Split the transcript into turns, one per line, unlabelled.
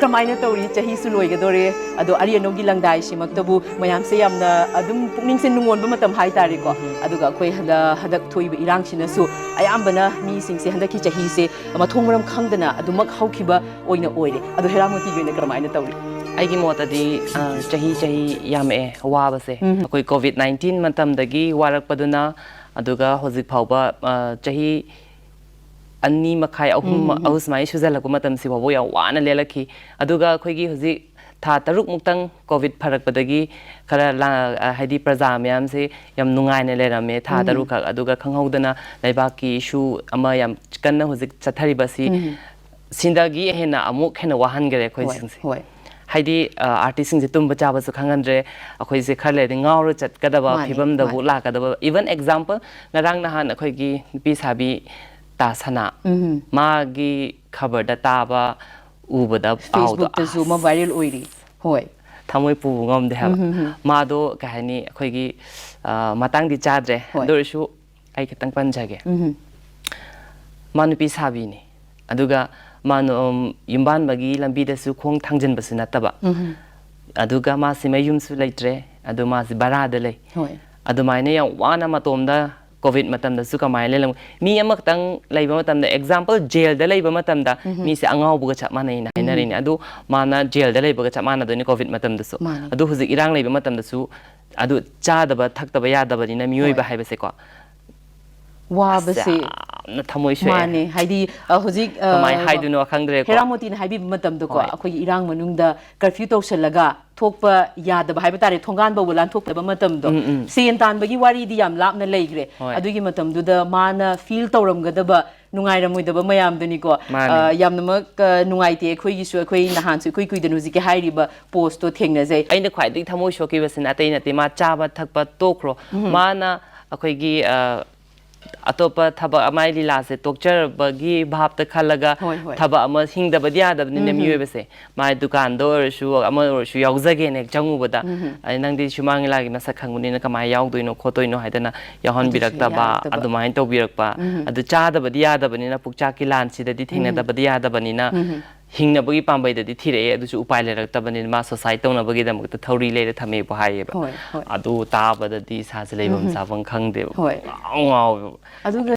ꯀꯃꯥꯏꯅ ꯇꯧꯔꯤ ꯆꯍꯤꯁꯨ ꯂꯣꯏꯒꯗꯣꯔꯦ ꯑꯗꯣ ꯑꯔꯤꯌꯥꯅꯣꯒꯤ ꯂꯪꯗꯥꯏ ꯁꯤꯃꯛꯇꯕꯨ ꯃꯌꯥꯝꯁꯦ ꯌꯥꯝꯅ ꯑꯗꯨꯝ ꯄꯨꯛꯅꯤꯡꯁꯦ ꯅꯨꯡꯉꯣꯟꯕ ꯃꯇꯝ ꯍꯥꯏꯇꯥꯔꯦꯀꯣ ꯑꯗꯨꯒ ꯑꯩꯈꯣꯏ ꯍꯟꯗꯛ ꯊꯣꯛꯏꯕ ꯏꯔꯥꯡꯁꯤꯅꯁꯨ ꯑꯌꯥꯝꯕꯅ ꯃꯤꯁꯤꯡꯁꯦ ꯍꯟꯗꯛꯀꯤ ꯆꯍꯤꯁꯦ ꯃꯊꯣꯡ ꯃꯔꯝ ꯈꯪꯗꯅ ꯑꯗꯨꯃꯛ ꯍꯧꯈꯤꯕ ꯑꯣꯏꯅ ꯑꯣꯏꯔꯦ ꯑꯗꯣ ꯍꯦꯔꯥꯃꯣꯇꯤꯒꯤ ꯑꯣꯏꯅ ꯀꯔꯝꯥꯏꯅ ꯇꯧꯔꯤ
ꯑꯩꯒꯤ ꯃꯣꯠꯇꯗꯤ ꯆꯍꯤ ꯌꯥꯝꯃꯛꯑꯦ ꯋꯥꯕꯁꯦ ꯑꯩꯈꯣꯏ COVID-19 ꯃꯇꯝꯗꯒꯤ ꯋꯥꯔꯛꯄꯗꯨꯅ ꯑꯗꯨꯒ ꯍꯧꯖꯤꯛ ꯐꯥꯎꯕ ꯆꯍꯤ 2 ꯃꯈꯥꯏ 3 ꯁꯨꯃꯥꯏꯅ ꯁꯨꯖꯜꯂꯛꯄ ꯃꯇꯝꯁꯤ ꯐꯥꯎꯕ ꯌꯥꯝ ꯋꯥꯅ ꯂꯦꯜꯂꯛꯈꯤ ꯑꯗꯨꯒ ꯑꯩꯈꯣꯏꯒꯤ ꯍꯧꯖꯤꯛ ꯊꯥ 6 ꯃꯨꯛꯇꯪ ꯀꯣꯚꯤꯗ ꯐꯔꯛꯄꯗꯒꯤ ꯈꯔ ꯍꯥꯏꯗꯤ ꯄ꯭ꯔꯖꯥ ꯃꯌꯥꯝꯁꯦ ꯌꯥꯝ ꯅꯨꯡꯉꯥꯏꯅ ꯂꯩꯔꯝꯃꯦ ꯊꯥ 6 ꯈꯛ ꯑꯗꯨꯒ ꯈꯪꯍꯧꯗꯅ ꯂꯩꯕꯥꯛꯀꯤ ꯏꯁꯨ ꯑꯃ ꯌꯥꯝ ꯀꯟꯅ ꯍꯧꯖꯤꯛ ꯆꯠꯊꯔꯤꯕꯁꯤ ꯁꯤꯗꯒꯤ ꯑꯃꯨꯛ ꯍꯦꯟꯅ ꯋꯥꯍꯟꯈꯔꯦ ꯑꯩꯈꯣꯏꯁꯤꯡꯁꯦ ꯍꯥꯏꯗꯤ ꯑꯥꯔꯇꯤꯁꯁꯤꯡꯁꯦ ꯇꯨꯝꯕ ꯆꯥꯕꯁꯨ ꯈꯪꯍꯟꯗ꯭ꯔꯦ ꯑꯩꯈꯣꯏꯁꯦ ꯈꯔ ꯂꯩꯔꯗꯤ ꯉꯥꯎꯔ ꯆꯠꯀꯗꯕ ꯐꯤꯕꯝꯗꯕꯨ ꯂꯥꯛꯀꯗꯕ ꯏꯚꯟ ꯑꯦꯛꯖꯥꯝꯄꯜ ꯉꯔꯥꯡ ꯅꯍꯥꯟ ꯑꯩꯈꯣꯏꯒꯤ ꯅꯨꯄꯤ ꯁꯥꯕꯤ ꯇꯥꯁꯅꯥ ꯃꯥꯒꯤ ꯈꯕꯔꯗ ꯇꯥꯕ ꯎꯕꯗ ꯄꯥꯎꯗꯣ
ꯐꯦꯁꯕꯨꯛꯇꯁꯨ ꯑꯃ ꯚꯥꯏꯔꯦꯜ ꯑꯣꯏꯔꯤ ꯍꯣꯏ
ꯊꯃꯣꯏ ꯄꯨꯕ ꯉꯝꯗꯦ ꯍꯥꯏꯕ ꯃꯥꯗꯣ ꯀꯩ ꯍꯥꯏꯅꯤ ꯑꯩꯈꯣꯏꯒꯤ ꯃꯇꯥꯡꯗꯤ ꯆꯥꯗ꯭ꯔꯦ ꯑꯗꯨ ꯑꯣꯏꯔꯁꯨ ꯑꯩ ꯈꯤꯇꯪ ꯄꯟꯖꯒꯦ ꯃꯥ ꯅꯨꯄꯤ ꯁꯥꯕꯤꯅꯤ ꯑꯗꯨꯒ ꯃꯥ ꯌꯨꯝꯕꯥꯟꯕꯒꯤ ꯂꯝꯕꯤꯗꯁꯨ ꯈꯣꯡ ꯊꯥꯡꯖꯤꯟꯕꯁꯨ ꯅꯠꯇꯕ ꯑꯗꯨꯒ ꯃꯥꯁꯤ ꯃꯌꯨꯝꯁꯨ ꯂꯩꯇ꯭ꯔꯦ ꯑꯗꯨ ꯃꯥꯁꯤ ꯕꯔꯥꯗ ꯂꯩ ꯑꯗꯨꯃꯥꯏꯅ ꯌꯥꯝ ꯋꯥꯅ ꯃꯇꯣꯝꯗ ꯀꯣꯚꯤꯗ ꯃꯇꯝꯗꯁꯨ ꯀꯃꯥꯏꯅ ꯂꯩꯔꯝ ꯃꯤ ꯑꯃꯈꯛꯇꯪ ꯂꯩꯕ ꯃꯇꯝꯗ ꯑꯦꯛꯖꯥꯝꯄꯜ ꯖꯦꯜꯗ ꯂꯩꯕ ꯃꯇꯝꯗ ꯃꯤꯁꯦ ꯑꯉꯥꯎꯕꯒ ꯆꯞ ꯃꯥꯟꯅꯩꯅ ꯍꯥꯏꯅꯔꯤꯅꯦ ꯑꯗꯨ ꯃꯥꯅ ꯖꯦꯜꯗ ꯂꯩꯕꯒ ꯆꯞ ꯃꯥꯟꯅꯗꯣꯏꯅꯤ ꯀꯣꯚꯤꯗ ꯃꯇꯝꯗꯁꯨ ꯑꯗꯨ ꯍꯧꯖꯤꯛ ꯏꯔꯥꯡ ꯂꯩꯕ ꯃꯇꯝꯗꯁꯨ ꯑꯗꯨ ꯆꯥꯗꯕ ꯊꯛꯇꯕ ꯌꯥꯗꯕꯅꯤꯅ ꯃꯤꯑꯣꯏꯕ ꯍꯥꯏꯕꯁꯦꯀꯣ
ꯋꯥꯕꯁꯦ
ꯌꯥꯝꯅ ꯊꯃꯣꯏ ꯁꯣꯛꯑꯦ
ꯃꯥꯅꯦ ꯍꯥꯏꯗꯤ ꯍꯧꯖꯤꯛ
ꯀꯃꯥꯏꯅ ꯍꯥꯏꯗꯣꯏꯅꯣ ꯈꯪꯗ꯭ꯔꯦꯀꯣ
ꯍꯦꯔꯥꯃꯣꯇꯤꯅ ꯍꯥꯏꯕꯤꯕ ꯃꯇꯝꯗꯀꯣ ꯑꯩꯈꯣꯏꯒꯤ ꯏꯔꯥꯡ ꯃꯅꯨꯡꯗ ꯀꯔꯐ꯭ꯌꯨ ꯇꯧꯁꯜꯂꯒ ꯊꯣꯛꯄ ꯌꯥꯗꯕ ꯍꯥꯏꯕ ꯇꯥꯔꯦ ꯊꯣꯡꯒꯥꯟ ꯐꯥꯎꯕ ꯂꯥꯟꯊꯣꯛꯇꯕ ꯃꯇꯝꯗꯣ ꯁꯦꯟ ꯇꯥꯟꯕꯒꯤ ꯋꯥꯔꯤꯗꯤ ꯌꯥꯝ ꯂꯥꯞꯅ ꯂꯩꯈ꯭ꯔꯦ ꯑꯗꯨꯒꯤ ꯃꯇꯝꯗꯨꯗ ꯃꯥꯅ ꯐꯤꯜ ꯇꯧꯔꯝꯒꯗꯕ ꯅꯨꯡꯉꯥꯏꯔꯝꯃꯣꯏꯗꯕ ꯃꯌꯥꯝꯗꯨꯅꯤꯀꯣ ꯌꯥꯝꯅꯃꯛ ꯅꯨꯡꯉꯥꯏꯇꯦ ꯑꯩꯈꯣꯏꯒꯤꯁꯨ ꯑꯩꯈꯣꯏ ꯅꯍꯥꯟꯁꯨ ꯏꯀꯨꯏ ꯀꯨꯏꯗꯅ ꯍꯧꯖꯤꯛꯀꯤ ꯍꯥꯏꯔꯤꯕ ꯄꯣꯁꯇꯣ ꯊꯦꯡꯅꯖꯩ
ꯑꯩꯅ ꯈ꯭ꯋꯥꯏꯗꯒꯤ ꯊꯃꯣꯏ ꯁꯣꯛꯈꯤꯕꯁꯤꯅ ꯑꯇꯩ ꯅꯠꯇꯦ ꯃꯥ ꯆꯥꯕ ꯊꯛꯄ ꯇꯣꯛꯈ꯭ꯔꯣ ꯃꯥꯅ ꯑꯩꯈꯣꯏꯒꯤ ꯑꯇꯣꯞꯄ ꯊꯕꯛ ꯑꯃ ꯂꯤꯂꯥꯁꯦ ꯇꯣꯛꯆꯔꯕꯒꯤ ꯚꯥꯞꯇ ꯈꯜꯂꯒ ꯊꯕꯛ ꯑꯃ ꯍꯤꯡꯗꯕꯗꯤ ꯌꯥꯗꯕꯅꯤꯅ ꯃꯤꯑꯣꯏꯕꯁꯦ ꯃꯥꯒꯤ ꯗꯨꯀꯥꯟꯗ ꯑꯣꯏꯔꯁꯨ ꯑꯃ ꯑꯣꯏꯔꯁꯨ ꯌꯥꯎꯖꯒꯦꯅ ꯍꯦꯛ ꯆꯪꯉꯨꯕꯗ ꯅꯪꯗꯤ ꯁꯨꯃꯥꯡ ꯂꯤꯂꯥꯒꯤ ꯃꯁꯛ ꯈꯪꯕꯅꯤꯅ ꯀꯃꯥꯏꯅ ꯌꯥꯎꯗꯣꯏꯅꯣ ꯈꯣꯠꯇꯣꯏꯅꯣ ꯍꯥꯏꯗꯅ ꯌꯥꯎꯍꯟꯕꯤꯔꯛꯇꯕ ꯑꯗꯨꯃꯥꯏꯅ ꯇꯧꯕꯤꯔꯛꯄ ꯑꯗꯨ ꯆꯥꯗꯕꯗꯤ ꯌꯥꯗꯕꯅꯤ나 ꯄꯨꯛꯆꯥꯛꯀꯤ ꯂꯥꯟꯁꯤꯗꯗꯤ ꯊꯦꯡꯅꯗꯕꯗꯤ ꯌꯥꯗꯕꯅꯤꯅ ꯍꯤꯡꯅꯕꯒꯤ ꯄꯥꯝꯕꯩꯗꯗꯤ ꯊꯤꯔꯛꯑꯦ ꯑꯗꯨꯁꯨ ꯎꯄꯥꯏ ꯂꯩꯔꯛꯇꯕꯅꯤꯅ ꯃꯥ ꯁꯣꯁꯥꯏꯠ ꯇꯧꯅꯕꯒꯤꯗꯃꯛꯇ ꯊꯧꯔꯤ ꯂꯩꯔ ꯊꯝꯃꯦꯕꯨ ꯍꯥꯏꯌꯦꯕ ꯑꯗꯨ ꯇꯥꯕꯗꯗꯤ ꯏꯁꯥꯁꯦ ꯂꯩꯐꯝ ꯆꯥꯐꯝ ꯈꯪꯗꯦꯕ ꯉꯥꯎ ꯉꯥꯎꯋꯦꯕ
ꯑꯗꯨꯒ